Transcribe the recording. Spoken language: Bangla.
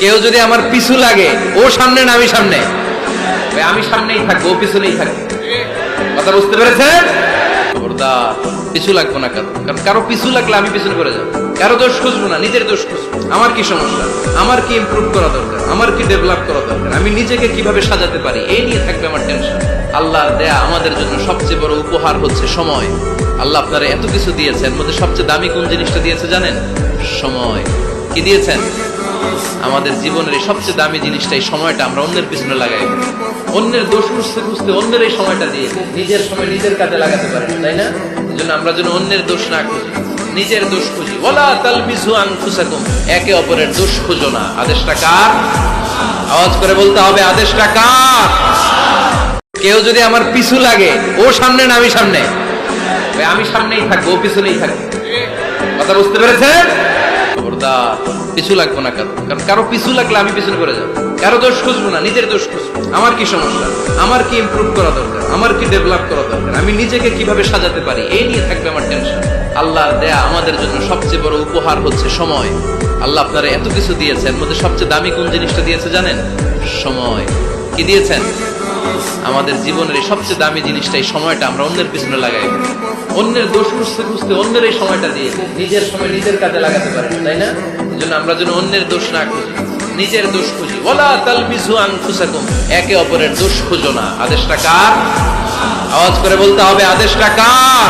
কেউ যদি আমার পিছু লাগে, ও সামনে না আমি সামনে, আমি সামনেই থাকবো, ও পিছনেই থাকবে। কথা বুঝতে পেরেছেন? খবরদার পিছু লাগবো না কারো, কারণ কারো পিছু লাগলে আমি পিছনে করে যাবো। কারো দোষ খুঁজবো না, নিজের দোষ খুঁজবো। আমার কি সমস্যা, আমার কি ইমপ্রুভ করা দরকার, আমার কি ডেভেলপ করা দরকার, আমি নিজেকে কিভাবে সাজাতে পারি, এই নিয়ে থাকবে আমার টেনশন। আল্লাহর দেয়া আমাদের জন্য সবচেয়ে বড় উপহার হচ্ছে সময়। আল্লাহ আপনারা এত কিছু দিয়েছেন, এর মধ্যে সবচেয়ে দামি কোন জিনিসটা দিয়েছে জানেন? সময়। কি দিয়েছেন? আমাদের জীবনের এই সবচেয়ে দামি জিনিসটা, এই সময়টা আমরা অন্যের পিছনে লাগাই। অন্যের দোষ খুঁজতে খুঁজতে অন্যের এই সময়টা দিয়ে নিজের সময় নিজের কাজে লাগাতে পারি, তাই না? এই জন্য আমরা যেন অন্যের দোষ না খুঁজি, নিজের দোষ খুঁজি। ওয়ালা তালবিসু আনফুসাকুম, একে অপরের দোষ খুঁজো না। আদেশটা কার? আওয়াজ করে বলতে হবে, আদেশটা কার? কেউ যদি আমার পিছু লাগে, ও সামনে না আমি সামনে, আমি সামনেই থাকবো, ও পিছনেই থাকবে। কথা বুঝতে পেরেছেন? খবরদার পিছু লাগবো না কারো, কারণ কারো পিছু লাগলে আমি পিছনে করে যাবো। কারো দোষ খুঁজবো না, নিজের দোষ খুঁজবো। আমার কি সমস্যা, আমার কি ইমপ্রুভ করা দরকার, আমার কি ডেভেলপ করা দরকার, আমি নিজেকে কিভাবে সাজাতে পারি, এই নিয়ে থাকবে আমার টেনশন। আল্লাহর দেয়া আমাদের জন্য সবচেয়ে বড় উপহার হচ্ছে সময়। আল্লাহ আপনারা এত কিছু দিয়েছেন, এর মধ্যে সবচেয়ে দামি কোন জিনিসটা দিয়েছে জানেন? সময়। কি দিয়েছেন? আমাদের জীবনের এই সবচেয়ে দামি জিনিসটা, এই সময়টা আমরা অন্যের পিছনে লাগাই। অন্যের দোষ খুঁজতে খুঁজতে অন্যের এই সময়টা দিয়ে নিজের সময় নিজের কাজে লাগাতে পারি, তাই না? এই জন্য আমরা যেন অন্যের দোষ না খুঁজি, নিজের দোষ খুঁজি। ওয়ালা তালবিসু আনফুসাকুম, একে অপরের দোষ খুঁজো না। আদেশটা কার? আওয়াজ করে বলতে হবে, আদেশটা কার?